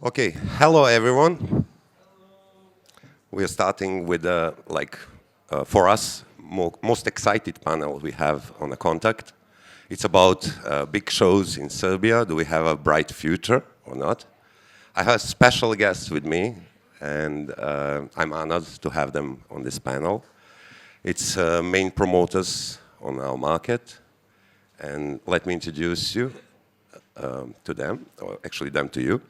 Okay, hello everyone. We are starting with for us most excited panel we have on the Kontakt. It's about big shows in Serbia. Do we have a bright future or not? I have special guests with me, and I'm honored to have them on this panel. It's main promoters on our market, and let me introduce you to them, or actually them to you.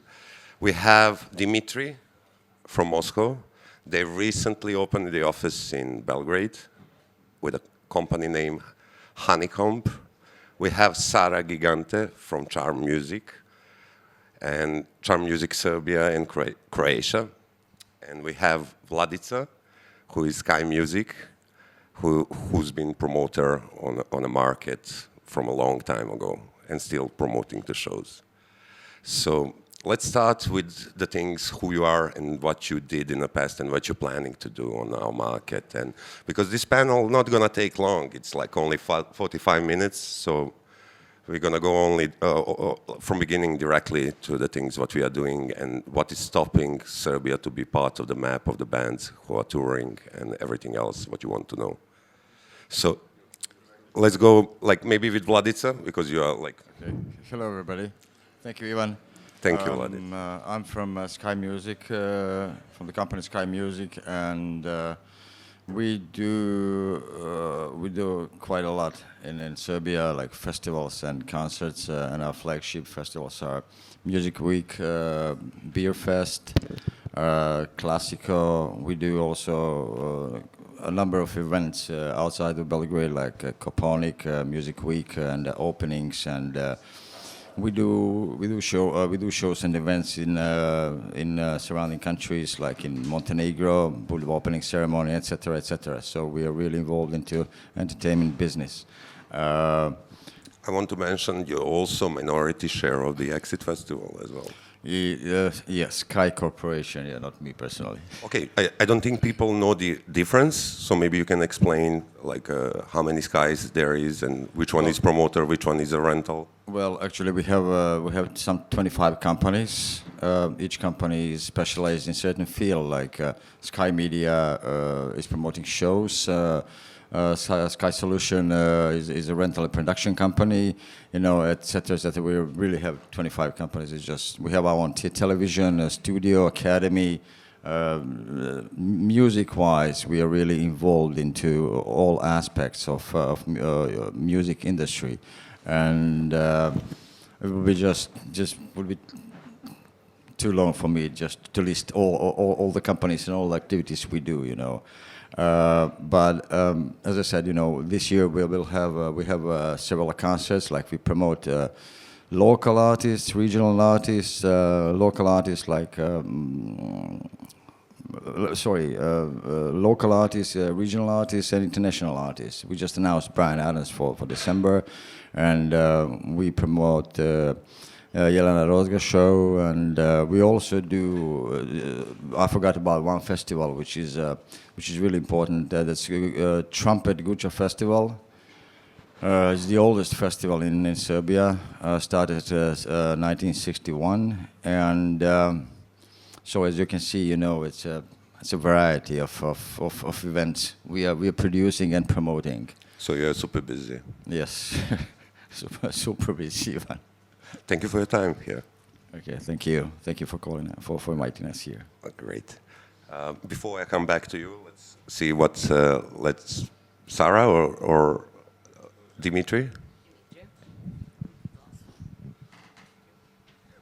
We have Dimitri from Moscow. They recently opened the office in Belgrade with a company named Honeycomb. We have Sara Gigante from Charm Music, and Charm Music Serbia and Croatia. And we have Vladica, who is Sky Music, who's been promoter on a market from a long time ago and still promoting the shows. So let's start with the things, who you are and what you did in the past and what you're planning to do on our market. And because this panel not gonna take long, it's like only 45 minutes, so we're gonna go only from beginning directly to the things what we are doing and what is stopping Serbia to be part of the map of the bands who are touring and everything else what you want to know. So let's go maybe with Vladica, because you are like... Okay. Hello everybody. Thank you, Ivan. Thank you, Vladica. I'm from Sky Music, from the company Sky Music, and we do quite a lot in Serbia, like festivals and concerts, and our flagship festivals are Music Week, Beer Fest, Classico. We do also a number of events outside of Belgrade, like Koponik, Music Week, and openings, and we do shows and events in surrounding countries, like in Montenegro, opening ceremony, etc., etc. So we are really involved into entertainment business. I want to mention you're also minority share of the Exit Festival as well. Yes, Sky Corporation, yeah, not me personally. Okay, I don't think people know the difference, so maybe you can explain how many Skies there is and which one is promoter, which one is a rental. Well, actually, we have some 25 companies. Each company is specialized in certain field. Like Sky Media is promoting shows. Sky Solution is a rental and production company, etc. etc. We really have 25 companies. It's just we have our own television, studio, academy. Music-wise, we are really involved into all aspects of music industry, and it would be just would be too long for me just to list all the companies and all the activities we do. But as I said, this year we have several concerts. Like we promote local artists, regional artists, local artists like local artists, regional artists, and international artists. We just announced Brian Adams for December, and we promote Jelena Rozga show, and we also do. I forgot about one festival, which is really important. That's Trumpet Gucha Festival. It's the oldest festival in Serbia. Started 1961, and so as you can see, it's a variety of events we are producing and promoting. So you're super busy. Yes, super busy, Ivan. Thank you for your time here. Okay, thank you. Thank you for calling, for inviting us here. Great. Before I come back to you, let's see what let's Sara or Dimitri. Yeah.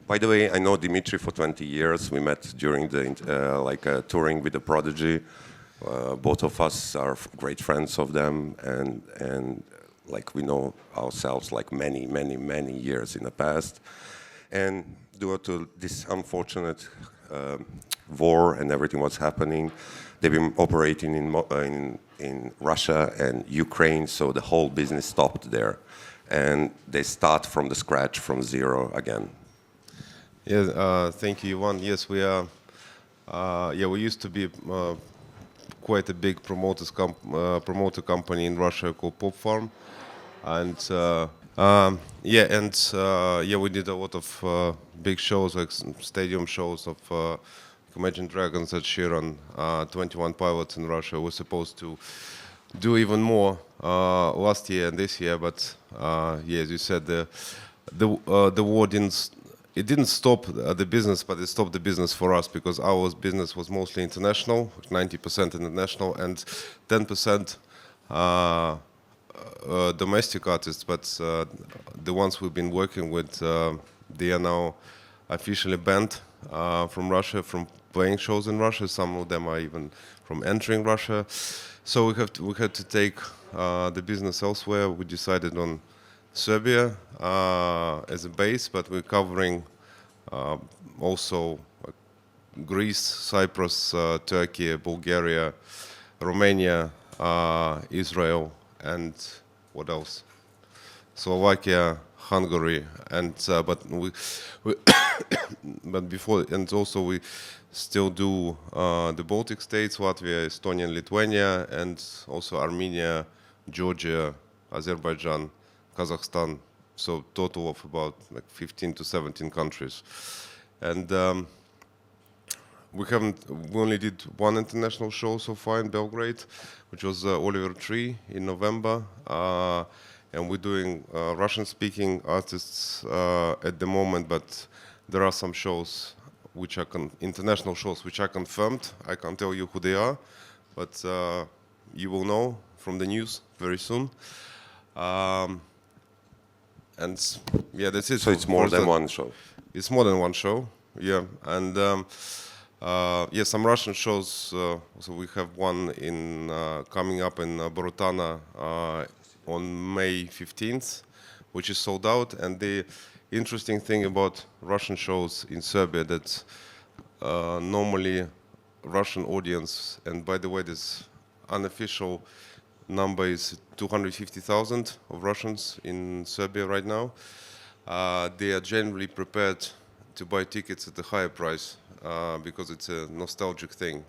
By the way, I know Dimitri for 20 years. We met during the touring with the Prodigy. Both of us are great friends of them, and we know ourselves many years in the past. And due to this unfortunate war and everything what's happening, they've been operating in Russia and Ukraine, so the whole business stopped there. And they start from the scratch, from zero again. Yes, thank you, Ivan. Yes, we are. We used to be quite a big promoter company in Russia called Pop Farm. And we did a lot of big shows, like stadium shows of Imagine Dragons at Sheeran, 21 Pilots in Russia. We're supposed to do even more last year and this year, but as you said, the war didn't stop the business, but it stopped the business for us, because our business was mostly international, 90% international, and 10% domestic artists. But the ones we've been working with, they are now officially banned from Russia, from playing shows in Russia. Some of them are even from entering Russia. So we had to take the business elsewhere. We decided on Serbia as a base, but we're covering also Greece, Cyprus, Turkey, Bulgaria, Romania, Israel, and what else? Slovakia, Hungary, and but before, and also we still do the Baltic states, Latvia, Estonia, and Lithuania, and also Armenia, Georgia, Azerbaijan, Kazakhstan. So total of about like 15 to 17 countries. And we only did one international show so far in Belgrade, which was Oliver Tree in November. And we're doing Russian-speaking artists at the moment, but there are some shows which are international shows which are confirmed. I can't tell you who they are, but you will know from the news very soon. And yeah, that's it. So it's more than one show. It's more than one show, yeah. And some Russian shows. So we have one in coming up in Borotana on May 15th, which is sold out. And the interesting thing about Russian shows in Serbia that normally Russian audience, and by the way, this unofficial number is 250,000 of Russians in Serbia right now. They are generally prepared to buy tickets at a higher price because it's a nostalgic thing.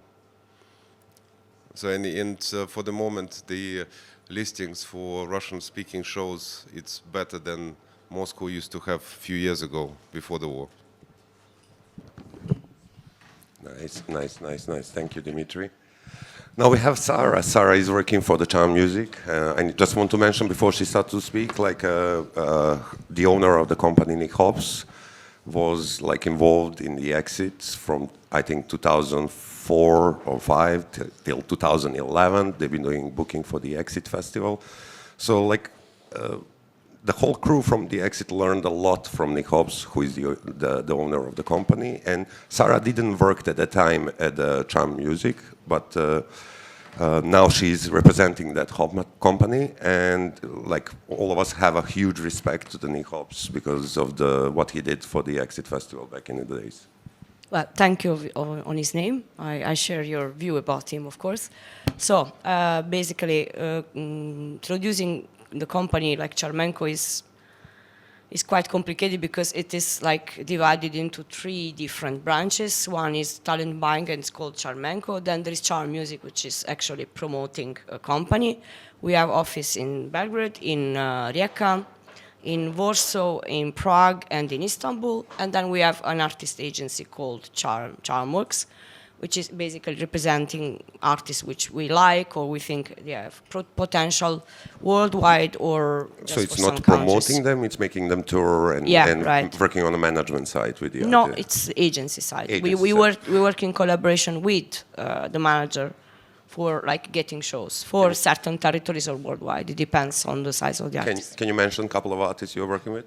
So for the moment, the listings for Russian-speaking shows, it's better than Moscow used to have a few years ago before the war. Nice. Thank you, Dimitri. Now we have Sarah. Sarah is working for the Charm Music. I just want to mention before she starts to speak, like the owner of the company, Nick Hobbs, was like involved in the exits from I think 2004 or 5 till 2011. They've been doing booking for the Exit Festival. So like the whole crew from the Exit learned a lot from Nick Hobbs, who is the owner of the company. And Sarah didn't work at the time at the Charm Music, but now she's representing that company, and like all of us have a huge respect to the Nick Hobbs because of what he did for the Exit Festival back in the days. Well, thank you on his name. I share your view about him, of course. So basically, introducing the company like Charmenko is quite complicated because it is like divided into 3 different branches. One is talent buying, and it's called Charmenko. Then there is Charm Music, which is actually promoting a company. We have office in Belgrade, in Rijeka, in Warsaw, in Prague, and in Istanbul. And then we have an artist agency called Charmworks, which is basically representing artists which we like or we think they have potential worldwide or just so it's for not some promoting countries. them, it's making them tour and, right. working on the management side with the No, artist. it's agency side. Agency We side. work in collaboration with the manager for like getting shows for certain territories or worldwide. It depends on the size of the artist. Can you mention a couple of artists you're working with?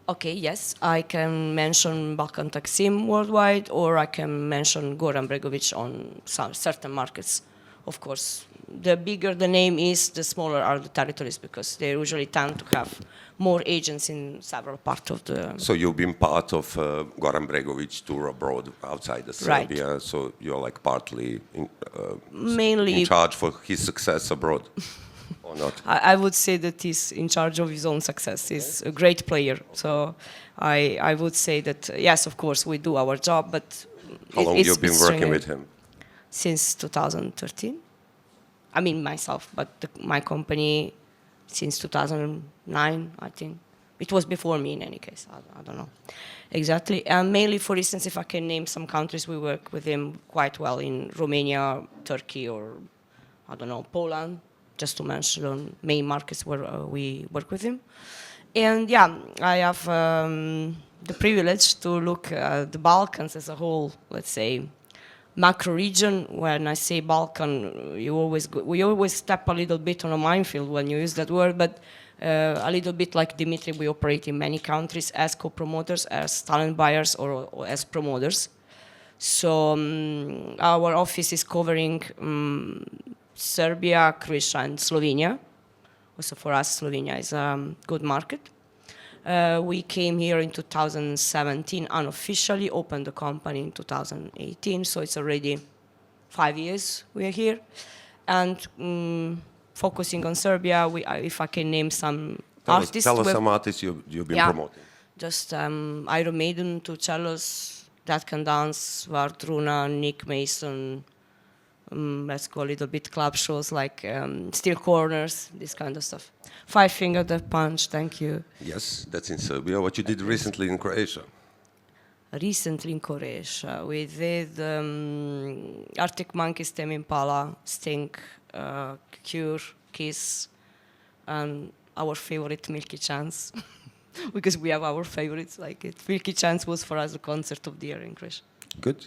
Okay, yes, I can mention Balkan Taksim worldwide, or I can mention Goran Bregovic on some certain markets. Of course, the bigger the name is, the smaller are the territories because they usually tend to have more agents in several parts of the... So you've been part of Goran Bregovic tour abroad outside of Serbia, Right. so you're like partly Mainly in charge for his success abroad, or not? I would say that he's in charge of his own success. He's a great player. So I would say that, yes, of course, we do our job, but How long it's you've been working with him? Since 2013. I mean, myself, but my company since 2009, I think. It was before me in any case, I don't know exactly. And mainly, for instance, if I can name some countries, we work with him quite well in Romania, Turkey, or I don't know, Poland, just to mention main markets where we work with him. And yeah, I have the privilege to look at the Balkans as a whole, let's say, macro region. When I say Balkan, we always step a little bit on a minefield when you use that word, but a little bit like Dimitri, we operate in many countries as co-promoters, as talent buyers, or as promoters. So our office is covering Serbia, Croatia, and Slovenia. Also for us, Slovenia is a good market. We came here in 2017 unofficially, opened the company in 2018, so it's already 5 years we are here. And focusing on Serbia, if I can name some artists. Tell us some artists you've been promoting. Just Iron Maiden, two cellos, That Can Dance, Vardruna, Nick Mason. Let's go a little bit club shows like Steel Corners, this kind of stuff. Five Finger Death Punch, thank you. Yes, that's in Serbia. What you did recently in Croatia? Recently in Croatia, we did Arctic Monkeys, Tame Impala, Sting, Cure, Kiss, and our favorite Milky Chance, because we have our favorites like it. Milky Chance was for us the concert of the year in Croatia. Good.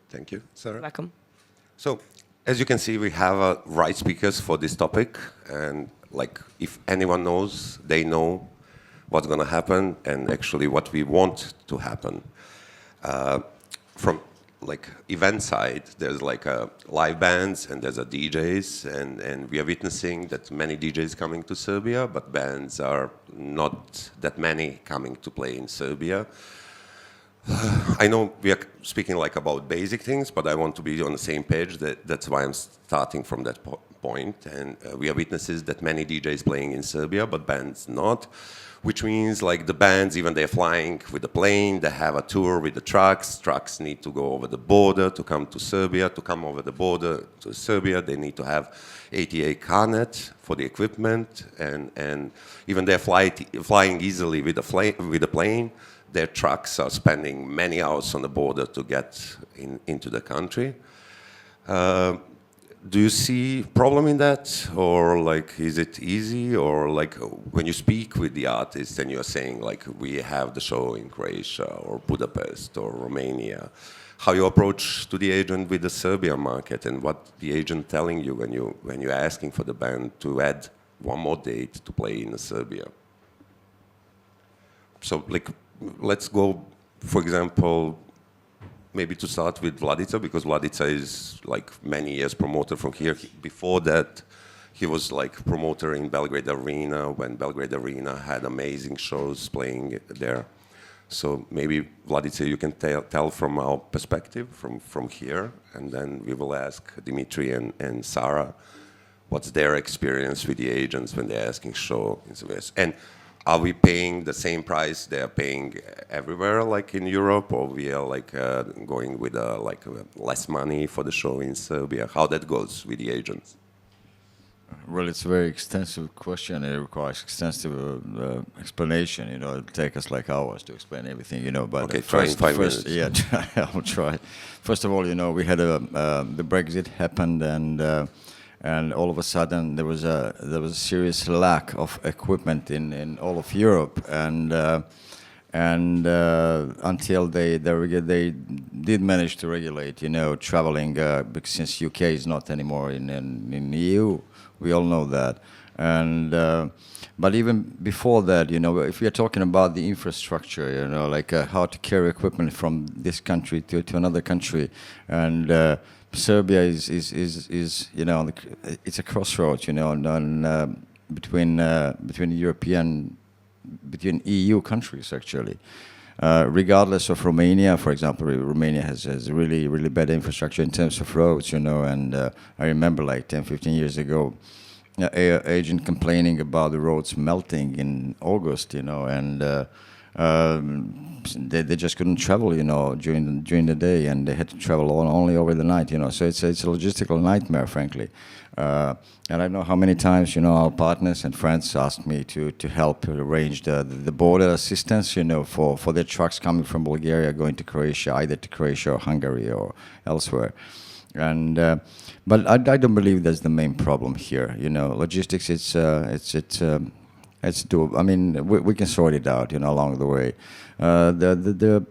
Thank you, Sarah. Welcome. So, as you can see, we have right speakers for this topic, and like if anyone knows, they know what's going to happen and actually what we want to happen. From like event side, there's like live bands and there's DJs, and we are witnessing that many DJs coming to Serbia, but bands are not that many coming to play in Serbia. I know we are speaking like about basic things, but I want to be on the same page. That's why I'm starting from that point. And we are witnesses that many DJs playing in Serbia, but bands not. Which means like the bands, even they're flying with the plane, they have a tour with the trucks. Trucks need to go over the border to come to Serbia. To come over the border to Serbia, they need to have ATA carnet for the equipment. And even they're flying easily with the plane. Their trucks are spending many hours on the border to get into the country. Do you see problem in that, or like is it easy, or like when you speak with the artist and you're saying like we have the show in Croatia or Budapest or Romania, how you approach to the agent with the Serbian market and what the agent telling you when you're asking for the band to add one more date to play in Serbia? So like let's go, for example, maybe to start with Vladica, because Vladica is like many years promoter from here. Before that, he was like promoter in Belgrade Arena when Belgrade Arena had amazing shows playing there. So maybe Vladica, you can tell from our perspective, from here, and then we will ask Dimitri and Sarah what's their experience with the agents when they're asking show in the West. And are we paying the same price they are paying everywhere, like in Europe, or we are like going with less money for the show in Serbia? How that goes with the agents? Well, it's a very extensive question. It requires extensive explanation. You know, it'll take us like hours to explain everything. You know, but okay, try in 5 minutes. Yeah, I'll try. First of all, you know, we had the Brexit happened, and all of a sudden there was a serious lack of equipment in all of Europe, and until they did manage to regulate, you know, traveling, because since UK is not anymore in the EU, we all know that, and but even before that, you know, if we are talking about the infrastructure, you know, like how to carry equipment from this country to another country, and Serbia is you know, it's a crossroads, you know, between EU countries actually. Regardless of Romania, for example, Romania has really bad infrastructure in terms of roads, you know, and I remember like 10-15 years ago, agent complaining about the roads melting in August, you know, and They just couldn't travel, you know, during the day, and they had to travel only over the night, you know. So it's a logistical nightmare, frankly. And I don't know how many times, you know, our partners and friends asked me to help arrange the border assistance, you know, for their trucks coming from Bulgaria going to Croatia, either to Croatia or Hungary or elsewhere. And but I don't believe that's the main problem here. You know, logistics. It's doable. I mean, we can sort it out, you know, along the way. The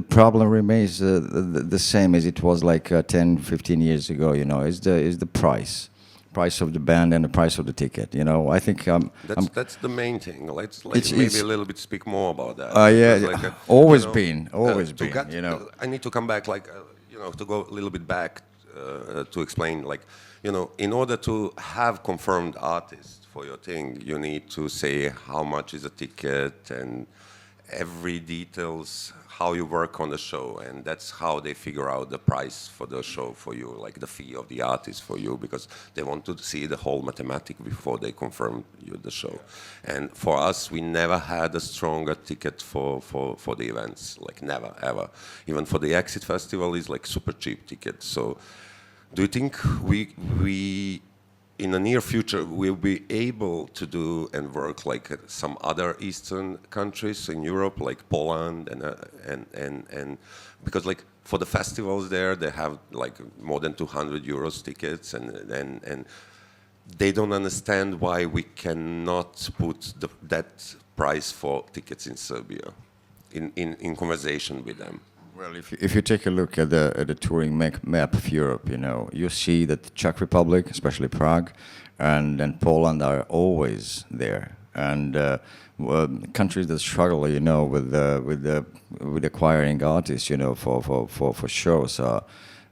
problem remains the same as it was like 10, 15 years ago. You know, is the price of the band and the price of the ticket. You know, I think that's the main thing. Let's maybe a little bit speak more about that. Yeah, like, always you know, been. You know, I need to come back, like you know, to go a little bit back to explain, like, you know, in order to have confirmed artists for your thing, you need to say how much is a ticket and every details, how you work on the show, and that's how they figure out the price for the show for you, like the fee of the artist for you, because they want to see the whole mathematic before they confirm you the show. And for us, we never had a stronger ticket for the events, like never, ever. Even for the Exit Festival is like super cheap ticket. So do you think we in the near future, we'll be able to do and work like some other Eastern countries in Europe, like Poland, and because like for the festivals there, they have like more than 200 euros tickets, and they don't understand why we cannot put that price for tickets in Serbia, in conversation with them. Well, if you take a look at the touring map of Europe, you know, you see that the Czech Republic, especially Prague, and Poland are always there. And countries that struggle, you know, with acquiring artists, you know, for shows are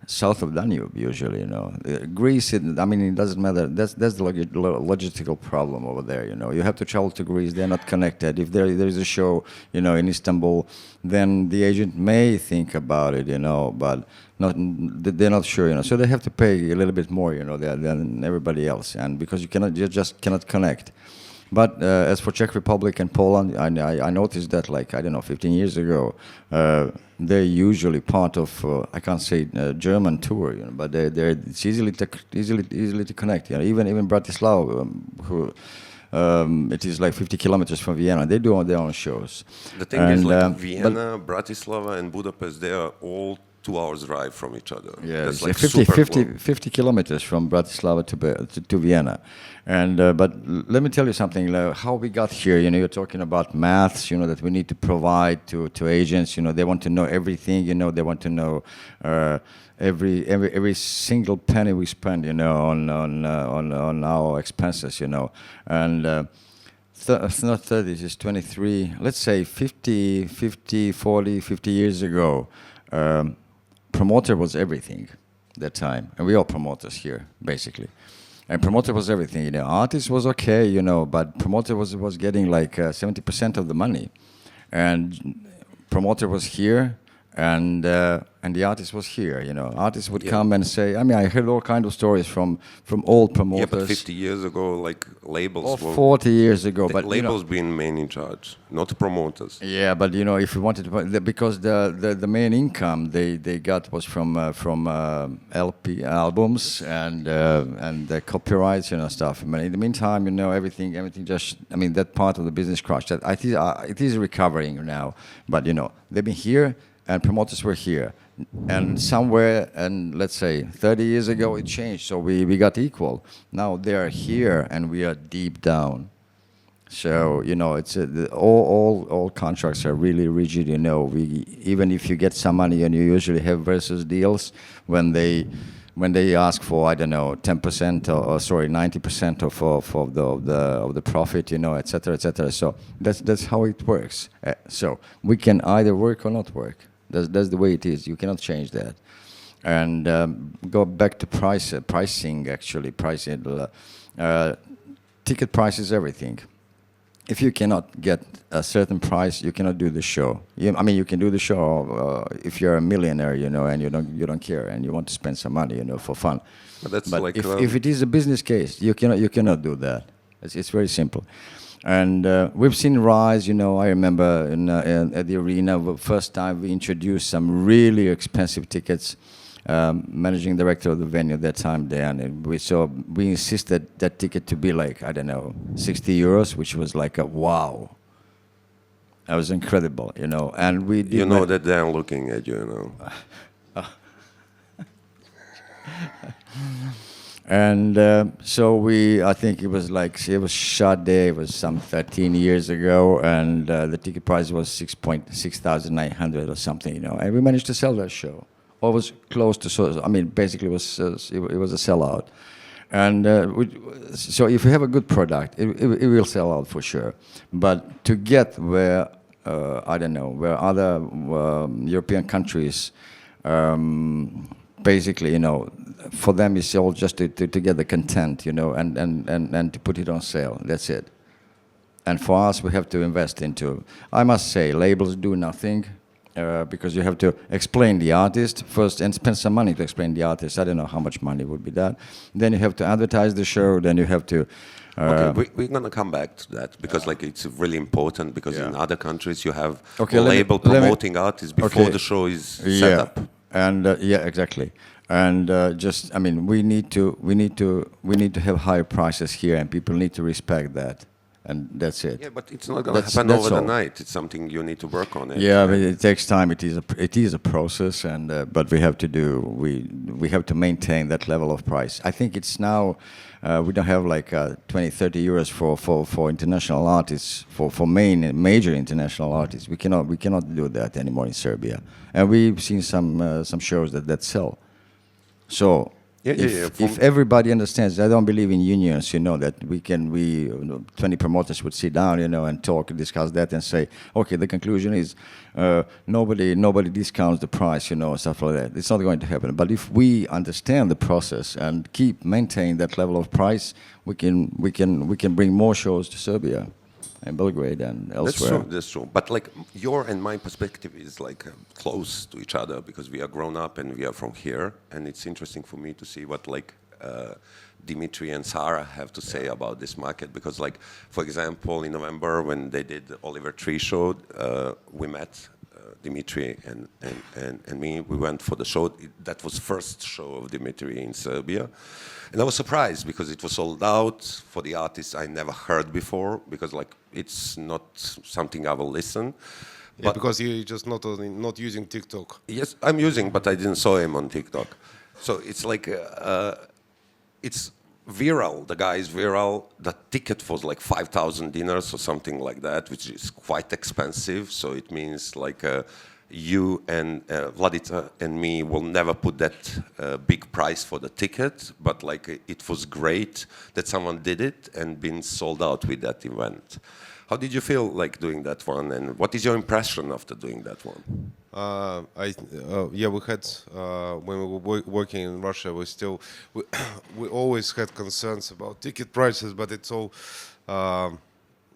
south of Danube usually, you know. Greece, I mean, it doesn't matter. That's the logistical problem over there, you know. You have to travel to Greece. They're not connected. If there is a show, you know, in Istanbul, then the agent may think about it, you know, but they're not sure, you know. So they have to pay a little bit more, you know, than everybody else, and because you just cannot connect. But as for Czech Republic and Poland, I noticed that, like, I don't know, 15 years ago, they're usually part of, I can't say German tour, you know, but it's easily to connect. You know, even Bratislava, it is like 50 kilometers from Vienna. They do their own shows. The thing is, like, Vienna, Bratislava, and Budapest, they are all 2 hours drive from each other. Yeah, that's like like 50 kilometers from Bratislava to Vienna. And but let me tell you something, how we got here, you know, you're talking about maths, you know, that we need to provide to agents, you know, they want to know everything, you know, they want to know every single penny we spend, you know, on our expenses, you know. And it's not 30, it's 23, let's say 50 years ago, promoter was everything that time, and we all promoters here basically, and promoter was everything, you know. Artist was okay, you know, but promoter was getting like 70% of the money, and promoter was here, and the artist was here, you know. Artists would come and say, I mean, I heard all kind of stories from old promoters. Yeah, but 50 years ago, like, labels or 40 years ago, but labels, you know, being main in charge, not promoters. Yeah, but you know, if you wanted to, because the main income they got was from LP albums and the copyrights, you know, stuff. But in the meantime, you know, everything just, I mean, that part of the business crashed. That it is recovering now, but you know, they've been here. And promoters were here, and somewhere, and let's say 30 years ago, it changed. So we got equal. Now they are here, and we are deep down. So you know, it's all contracts are really rigid. You know, even if you get some money, and you usually have versus deals when they ask for, I don't know, 10% or sorry, 90% of the profit, you know, etc., etc. So that's how it works. So we can either work or not work. That's the way it is. You cannot change that. And go back to pricing. Actually, pricing. Ticket price is everything. If you cannot get a certain price, you cannot do the show. I mean, you can do the show if you're a millionaire, you know, and you don't care, and you want to spend some money, you know, for fun. But that's but like if it is a business case, you cannot do that. It's very simple. And we've seen rise, you know, I remember at the arena, the first time we introduced some really expensive tickets. Managing director of the venue at that time, Dan, and we insisted that ticket to be like, I don't know, 60 euros, which was like a wow. That was incredible, you know. And we did that they're looking at you, you know. And so I think it was shot there, it was some 13 years ago, and the ticket price was 6,900 or something, you know. And we managed to sell that show. Or was close to, I mean, basically it was a sellout. And so if you have a good product, it will sell out for sure. But to get where, I don't know, where other European countries, basically, you know, for them it's all just to get the content, you know, and to put it on sale. That's it. And for us, we have to invest into, I must say, labels do nothing. Because you have to explain the artist first and spend some money to explain the artist. I don't know how much money would be that. Then you have to advertise the show. Then you have to. Okay, we're gonna come back to that because like it's really important because in other countries you have a let label promoting artists before the show is set up. And exactly. And just I mean we need to have higher prices here, and people need to respect that. And that's it. Yeah, but it's not going to happen over the night. It's something you need to work on. Yeah, but it takes time. It is a process, and but we have to maintain that level of price. I think it's now we don't have like 20, 30 euros for international artists for major international artists. We cannot do that anymore in Serbia, and we've seen some shows that sell. So. If everybody understands, I don't believe in unions, you know, that we 20 promoters would sit down, you know, and talk, discuss that and say, okay, the conclusion is nobody discounts the price, you know, stuff like that. It's not going to happen. But if we understand the process and maintain that level of price, we can bring more shows to Serbia and Belgrade and elsewhere. That's true. But like your and my perspective is like close to each other because we are grown up and we are from here, and it's interesting for me to see what like Dimitri and Sarah have to say about this market because like for example in November when they did the Oliver Tree show, we met Dimitri and me. We went for the show. That was first show of Dimitri in Serbia. And I was surprised because it was sold out for the artists I never heard before because like it's not something I will listen. Yeah, but because you're just not using TikTok. Yes, I'm using, but I didn't saw him on TikTok. So it's like it's viral. The guy is viral. The ticket was like 5,000 dinars or something like that, which is quite expensive. So it means like you and Vladica and me will never put that big price for the ticket, but like it was great that someone did it and been sold out with that event. How did you feel like doing that one, and what is your impression after doing that one? We had when we were working in Russia, we always had concerns about ticket prices, but it's all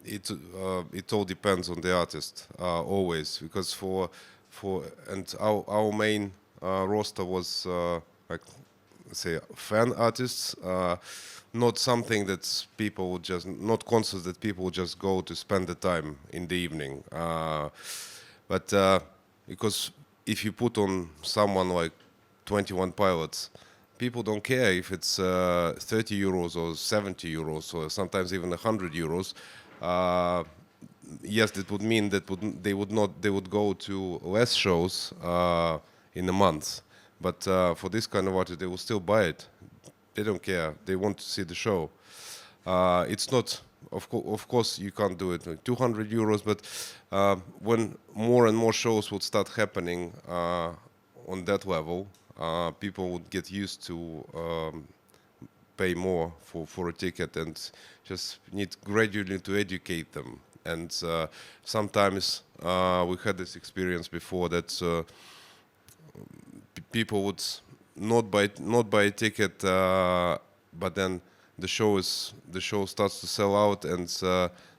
it all depends on the artist always because our main roster was like say fan artists. Not something that people would not concerts that people would just go to spend the time in the evening. But because if you put on someone like 21 Pilots, people don't care if it's 30 euros or 70 euros or sometimes even 100 euros. Yes, that would mean that they would go to less shows in a month. But for this kind of artist, they will still buy it. They don't care. They want to see the show. It's not, of course, you can't do it like 200 euros, but when more and more shows would start happening on that level, people would get used to pay more for a ticket and just need gradually to educate them. And sometimes we had this experience before that people would not buy a ticket, but then the show starts to sell out, and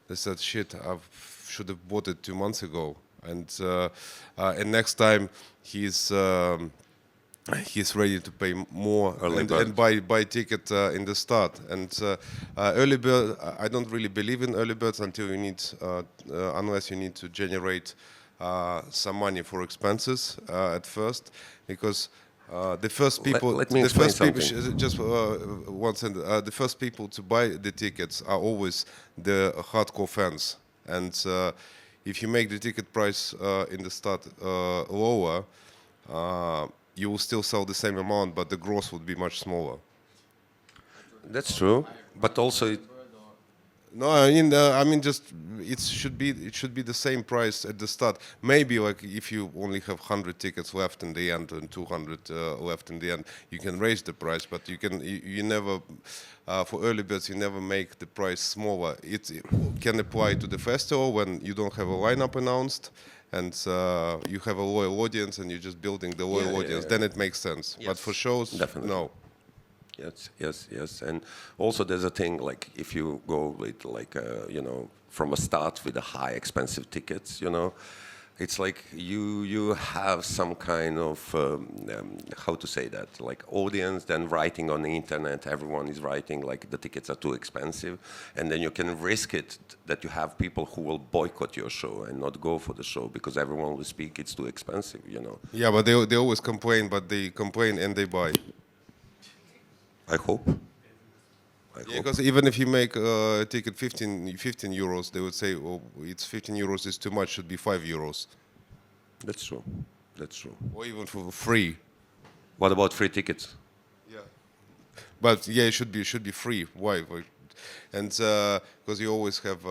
they said, "Shit, I should have bought it 2 months ago." And next time he's he's ready to pay more Early and, bird. buy ticket in the start. And early bird, I don't really believe in early birds until you need, unless you need to generate some money for expenses at first, because the first people, let me explain something. just one sentence. The first people to buy the tickets are always the hardcore fans, and if you make the ticket price in the start lower, you will still sell the same amount, but the growth would be much smaller. That's true, but also No, I mean, just it should be the same price at the start. Maybe like if you only have 100 tickets left in the end and 200 left in the end, you can raise the price. But you never for early birds you never make the price smaller. It can apply to the festival when you don't have a lineup announced and you have a loyal audience and you're just building the loyal audience. Then it makes sense. Yes, but for shows, definitely. no. Yes, and also there's a thing like if you go with like from a start with a high expensive tickets, it's like you have some kind of how to say that, like audience then writing on the internet. Everyone is writing like the tickets are too expensive, and then you can risk it that you have people who will boycott your show and not go for the show because everyone will speak it's too expensive. Yeah, but they always complain, but they complain and they buy. I hope. Yeah, because even if you make a ticket 15 euros, they would say, "Oh, it's 15 euros is too much. Should be 5 euros." That's true. That's true. Or even for free. What about free tickets? Yeah. But yeah, it should be free. Why? And because you always have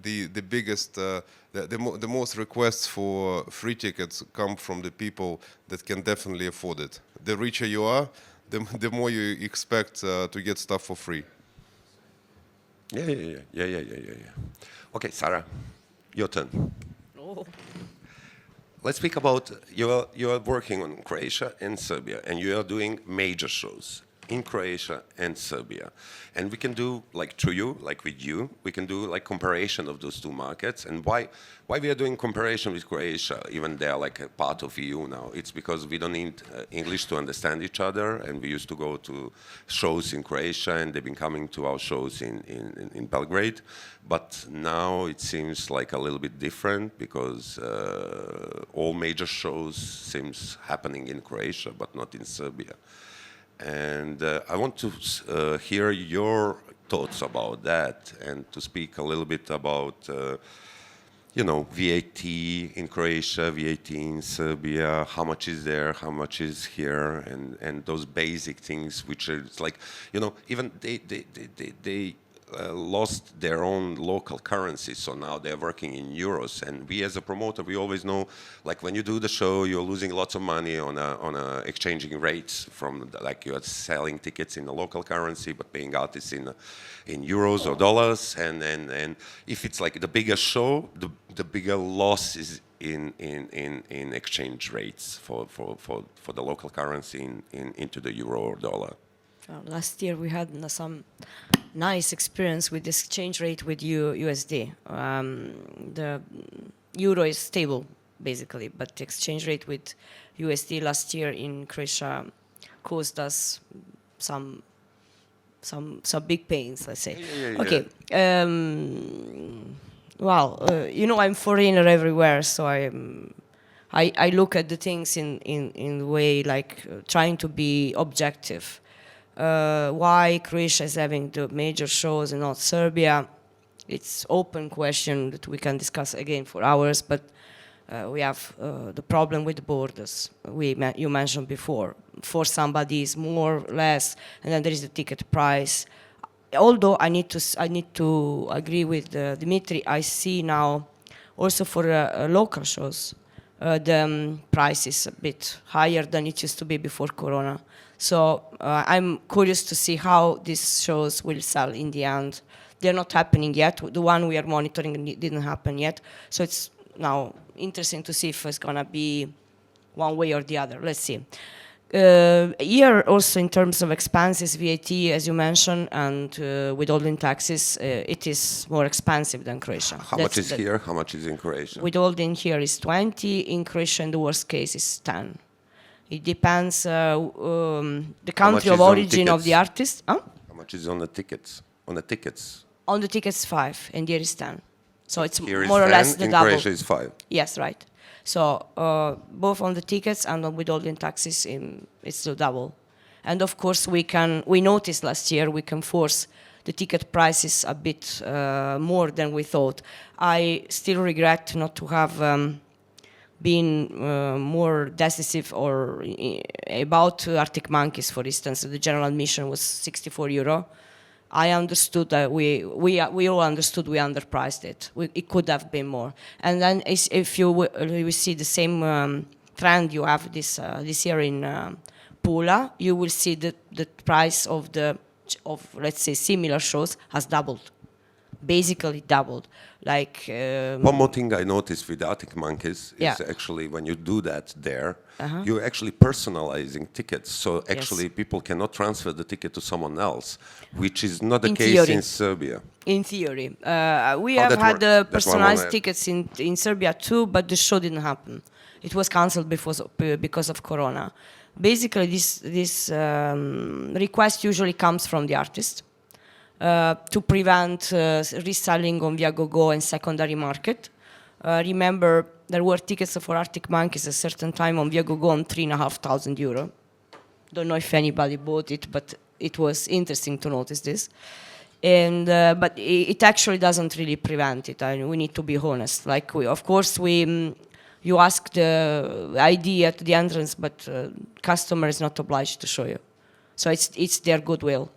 the biggest, the most requests for free tickets come from the people that can definitely afford it. The richer you are, the more you expect to get stuff for free. Yeah. Okay, Sarah, your turn. Oh. Let's speak about you are working on Croatia and Serbia, and you are doing major shows in Croatia and Serbia. And we can do, like through you, like with you, we can do like comparison of those two markets. And why we are doing comparison with Croatia, even they're like a part of EU now, it's because we don't need English to understand each other. And we used to go to shows in Croatia, and they've been coming to our shows in Belgrade. But now it seems like a little bit different because all major shows seems happening in Croatia, but not in Serbia. And I want to hear your thoughts about that and to speak a little bit about, VAT in Croatia, VAT in Serbia, how much is there, how much is here, and those basic things which are like, even they lost their own local currency, so now they're working in euros. And we as a promoter, we always know, like when you do the show, you're losing lots of money on exchanging rates from, like you are selling tickets in the local currency but paying artists in euros or dollars. And if it's like the bigger show, the bigger loss is in exchange rates for the local currency into the euro or dollar. Last year we had some nice experience with this exchange rate with USD. The euro is stable, basically, but the exchange rate with USD last year in Croatia caused us some big pains, let's say. Yeah. Okay. I'm foreigner everywhere, so I look at the things in the way like trying to be objective. Why Croatia is having the major shows and not Serbia, it's open question that we can discuss again for hours, but we have the problem with the borders you mentioned before. For somebody is more or less, and then there is the ticket price. Although I need to agree with Dimitri, I see now also for local shows the price is a bit higher than it used to be before Corona. So I'm curious to see how these shows will sell in the end. They're not happening yet. The one we are monitoring didn't happen yet. So it's now interesting to see if it's going to be one way or the other. Let's see. Here also in terms of expenses, VAT, as you mentioned, and withholding taxes, it is more expensive than Croatia. How much is here? How much is in Croatia? Withholding here is 20, in Croatia in the worst case is 10. It depends the country of origin of the artist. Huh? How much is on the tickets? On the tickets? On the tickets 5, and here is 10. So it's Here is more or 10, less the in double. Croatia is 5. Yes, right. So both on the tickets and on withholding taxes, it's the double. And of course, we noticed last year we can force the ticket prices a bit more than we thought. I still regret not to have been more decisive or about Arctic Monkeys, for instance. The general admission was €64. I understood that we all understood we underpriced it. It could have been more. And then if you see the same trend you have this year in Pula, you will see that the price of let's say similar shows has doubled, basically doubled. Like one more thing I noticed with the Arctic Monkeys is Yeah. actually when you do that there, you're actually personalizing tickets. So actually people cannot transfer the ticket to someone else, which is not the In case theory. in Serbia. in theory. We How have that had works? That's what I personalized wanna- tickets in Serbia too, but the show didn't happen. It was cancelled because of Corona. Basically, this request usually comes from the artist to prevent reselling on Viagogo and secondary market. Remember, there were tickets for Arctic Monkeys at a certain time on Viagogo on €3,500. Don't know if anybody bought it, but it was interesting to notice this. And but it actually doesn't really prevent it. I mean, we need to be honest. Like you ask the ID at the entrance, but customer is not obliged to show you. So it's their goodwill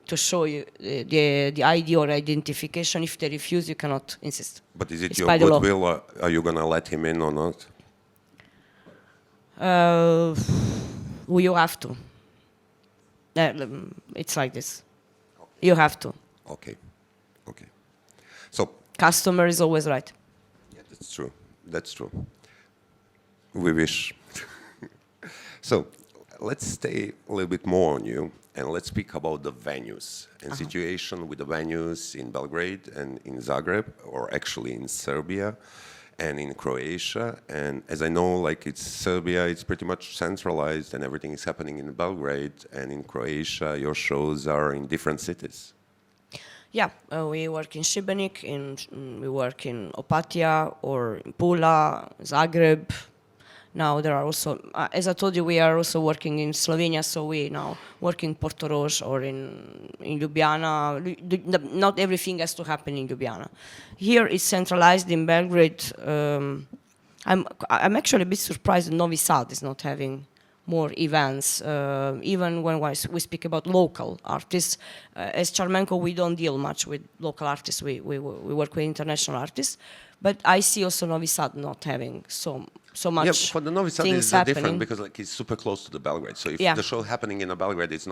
to show you the ID or identification. If they refuse, you cannot insist. But is it It's your by the law. goodwill or are you going to let him in or not? Well, you have to. It's like this. You have to. Okay. Okay. So, Customer is always right. yeah, that's true. That's true. We wish. So, let's stay a little bit more on you and let's speak about the venues and situation with the venues in Belgrade and in Zagreb, or actually in Serbia and in Croatia. And as I know, like it's Serbia, it's pretty much centralized and everything is happening in Belgrade, and in Croatia, your shows are in different cities. Yeah, we work in Šibenik, we work in Opatija or in Pula, Zagreb. Now there are also, as I told you, we are also working in Slovenia, so we now work in Portorož or in Ljubljana. Not everything has to happen in Ljubljana. Here it's centralized in Belgrade. I'm actually a bit surprised that Novi Sad is not having more events, even when we speak about local artists. As Charmenko, we don't deal much with local artists. We work with international artists. But I see also Novi Sad not having so much. Yeah, for the Novi Sad things is happening. different because like it's super close to the Belgrade. So if Yeah. the show happening in Belgrade, there's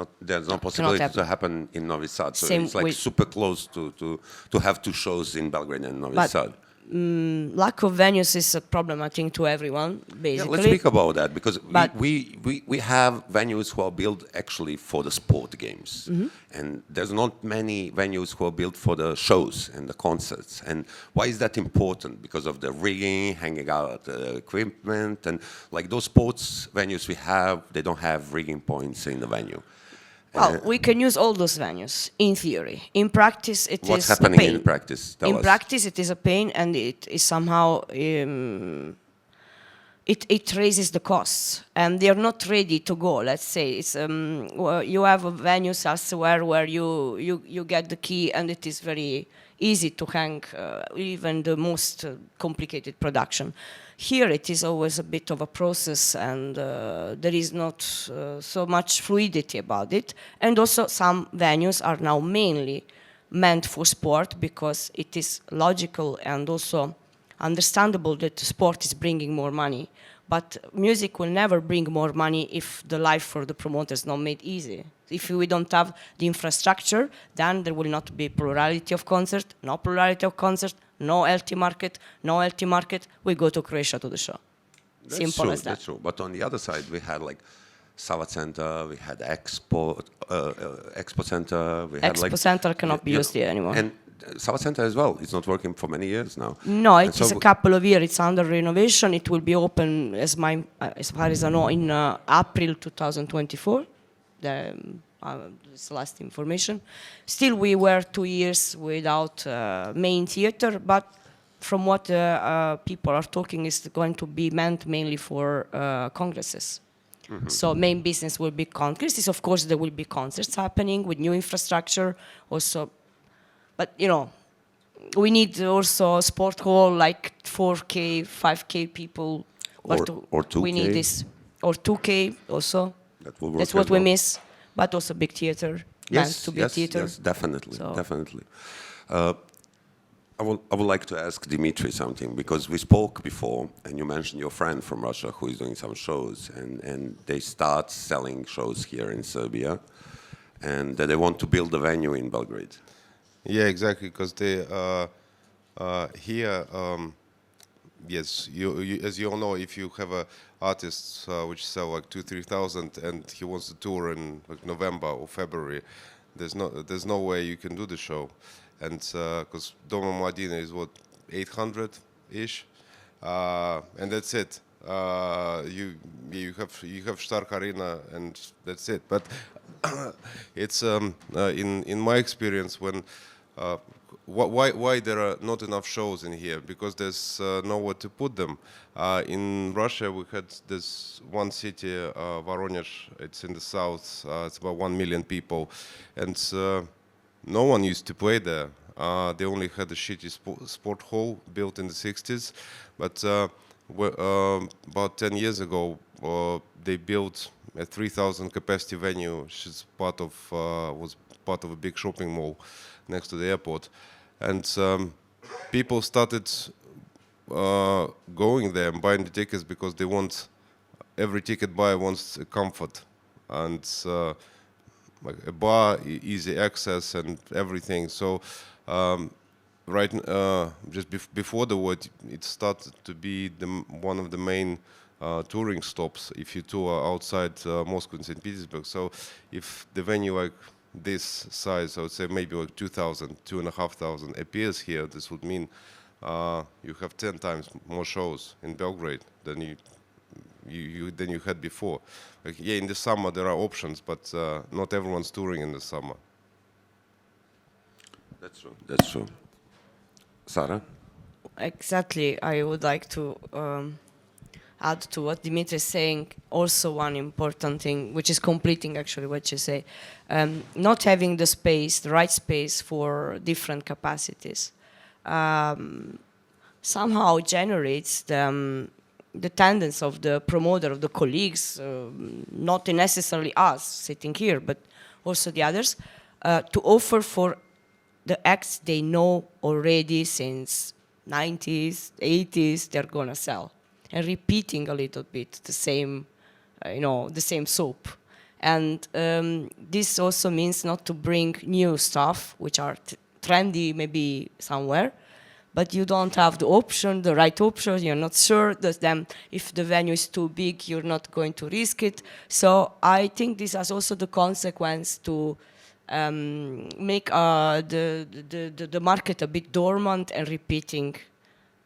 no possibility happen. to happen in Novi Sad. So Same it's like with- super close to have two shows in Belgrade and Novi But Sad. Lack of venues is a problem, I think, to everyone, basically. Yeah, let's speak about that because But- we have venues who are built actually for the sport games, Mm-hmm. and there's not many venues who are built for the shows and the concerts. And why is that important? Because of the rigging, hanging out the equipment, and like those sports venues we have, they don't have rigging points in the venue. Well, we can use all those venues, in theory. In practice, it What's is a happening pain. in practice? Tell In us. practice, it is a pain, and it is somehow it raises the costs, and they are not ready to go. Let's say it's you have venues elsewhere where you get the key, and it is very easy to hang even the most complicated production. Here it is always a bit of a process, and there is not so much fluidity about it. And also some venues are now mainly meant for sport because it is logical and also understandable that sport is bringing more money. But music will never bring more money if the life for the promoter is not made easy. If we don't have the infrastructure, then there will not be plurality of concert, no plurality of concert, no LT market, no LT market. We go to Croatia to the show. That's Simple true, as that. That's true. But on the other side, we had like Sava Center, we had Expo Center. We had Expo Center cannot be used here anymore. And Sava Center as well. It's not working for many years now. No, And it so is a couple of years. It's under renovation. It will be open, as far as I know, in April 2024. This last information. Still, we were 2 years without main theater, but from what people are talking, is going to be meant mainly for congresses. So main business will be congresses. Of course, there will be concerts happening with new infrastructure also. But, you know, we need also a sport hall like 4K, 5K people. Or 2K. We need this. Or 2K also. That will work That's what as we well. miss. But also big theater. Meant to be theater. Yes, definitely, So- definitely. I would like to ask Dimitri something, because we spoke before, and you mentioned your friend from Russia who is doing some shows, and they start selling shows here in Serbia, and that they want to build a venue in Belgrade. Yeah, exactly, because they here, yes, you as you all know, if you have a artist which sell like 2,000-3,000 and he wants to tour in like November or February, there's no way you can do the show, and because Doma Mladina is what 800 ish, and that's it. You have Stark Arena and that's it. But it's in my experience when why there are not enough shows in here, because there's nowhere to put them. In Russia we had this one city, Voronezh. It's in the south. It's about 1 million people, and no one used to play there. They only had a shitty sport hall built in the 60s, but about 10 years ago they built a 3,000 capacity venue, which is was part of a big shopping mall next to the airport, and people started going there and buying the tickets because they want, every ticket buyer wants a comfort and like a bar, easy access and everything. So just before the war, it started to be one of the main touring stops if you tour outside Moscow and St. Petersburg. So if the venue like this size, I would say maybe like 2,000, 2,500 appears here, this would mean you have 10 times more shows in Belgrade than you had before. Like, yeah, in the summer there are options, but not everyone's touring in the summer. That's true. That's true. Sara? Exactly. I would like to add to what Dimitri is saying. Also, one important thing, which is completing actually what you say, not having the space, the right space for different capacities, somehow generates the tendency of the promoter, of the colleagues, not necessarily us sitting here, but also the others, to offer for the acts they know already since 90s, 80s, they're gonna sell, and repeating a little bit the same, the same soap. And this also means not to bring new stuff, which are trendy maybe somewhere, but you don't have the option, the right option, you're not sure that then if the venue is too big, you're not going to risk it. So I think this has also the consequence to make the market a bit dormant and repeating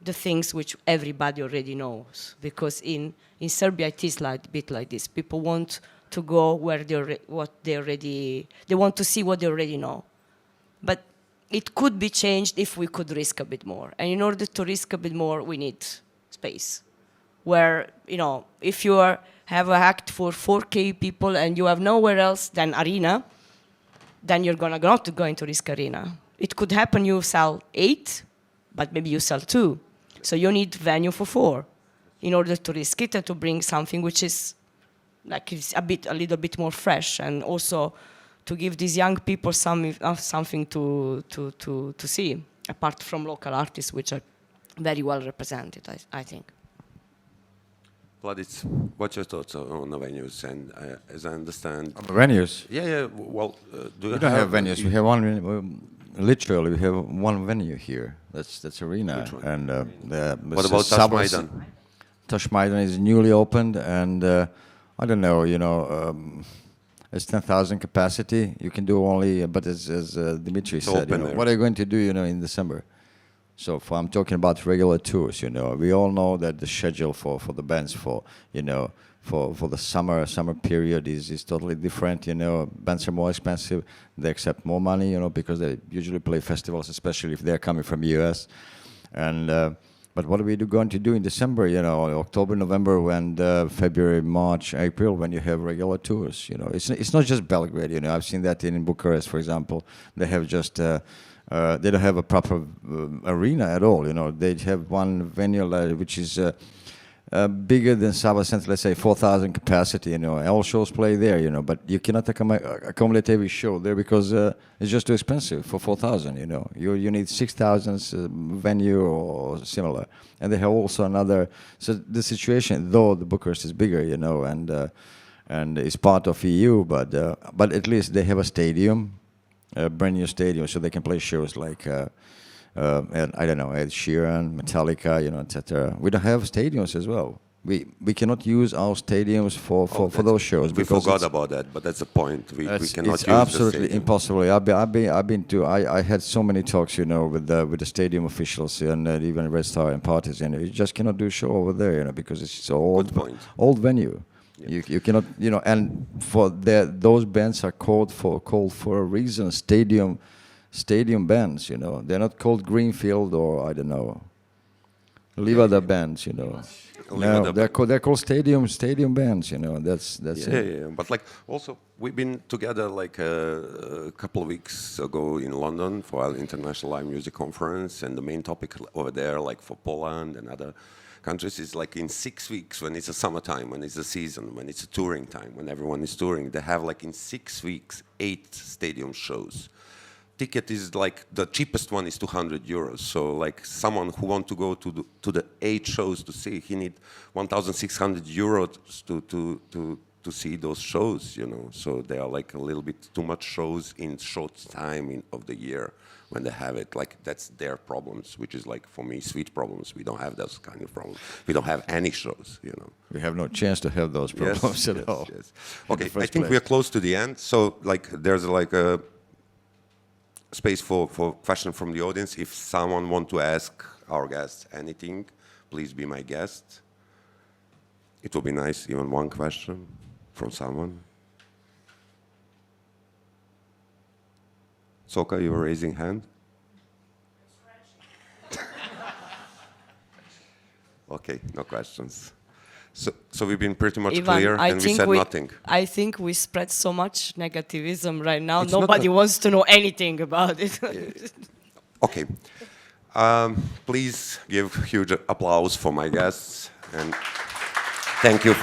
the things which everybody already knows. Because in Serbia it is like a bit like this. People want to go where they want to see what they already know. But it could be changed if we could risk a bit more. And in order to risk a bit more, we need space. Where, if you have an act for 4K people and you have nowhere else than arena, then you're not going to risk arena. It could happen you sell 8, but maybe you sell 2. So you need venue for 4 in order to risk it and to bring something which is like a little bit more fresh, and also to give these young people something to see, apart from local artists, which are very well represented, I think. Vladic, what's your thoughts on the venues? And as I understand... Venues? Yeah, well... we don't have venues. We have one... Literally, we have one venue here. That's arena. And what about Tash Maidan? Tash Maidan is newly opened, and I don't know, it's 10,000 capacity. You can do only, but as Dimitri said, open air. what are you going to do, in December? So I'm talking about regular tours, we all know that the schedule for the bands for the summer period is totally different, bands are more expensive, they accept more money, because they usually play festivals, especially if they're coming from US. And but what are we going to do in December, October, November, and February, March, April, when you have regular tours, It's not just Belgrade, I've seen that in Bucharest, for example. They have just, they don't have a proper arena at all, They have one venue which is bigger than Sava Center, let's say 4,000 capacity, all shows play there, but you cannot accommodate every show there because it's just too expensive for 4,000, You need 6,000 venue or similar. And they have also another, so the situation, though the Bucharest is bigger, and it's part of EU, but at least they have a stadium, a brand new stadium, so they can play shows like, and I don't know, Ed Sheeran, Metallica, etc. We don't have stadiums as well. We cannot use our stadiums for those shows. We forgot about that, but that's the point. We cannot it's use absolutely the impossible. I've been to. I had so many talks, with the stadium officials and even Red Star and parties, and you just cannot do a show over there, because it's an old venue. Yeah. You cannot, and for those bands are called for a reason. Stadium bands, they're not called Greenfield or I don't know, Livada bands, No, they're called stadium bands, That's it. Yeah. But also we've been together a couple of weeks ago in London for our International Live Music Conference, and the main topic over there, for Poland and other countries, is in 6 weeks, when it's a summertime, when it's a season, when it's a touring time, when everyone is touring, they have in 6 weeks 8 stadium shows. Ticket is the cheapest one is 200 euros. So someone who want to go to the 8 shows to see, he need 1,600 euros to see those shows, So they are a little bit too much shows in short time of the year when they have it. That's their problems, which is for me, sweet problems. We don't have those kind of problems. We don't have any shows, We have no chance to have those problems at all. Yes. Okay, I think we are close to the end. So there's a space for question from the audience. If someone want to ask our guests anything, please be my guest. It will be nice, even one question from someone. Soka, you were raising hand? Okay, no questions. So we've been pretty much Ivan, clear, and we said nothing. I think we spread so much negativism right now. Nobody wants to know anything about it. Okay. Please give huge applause for my guests, and thank you.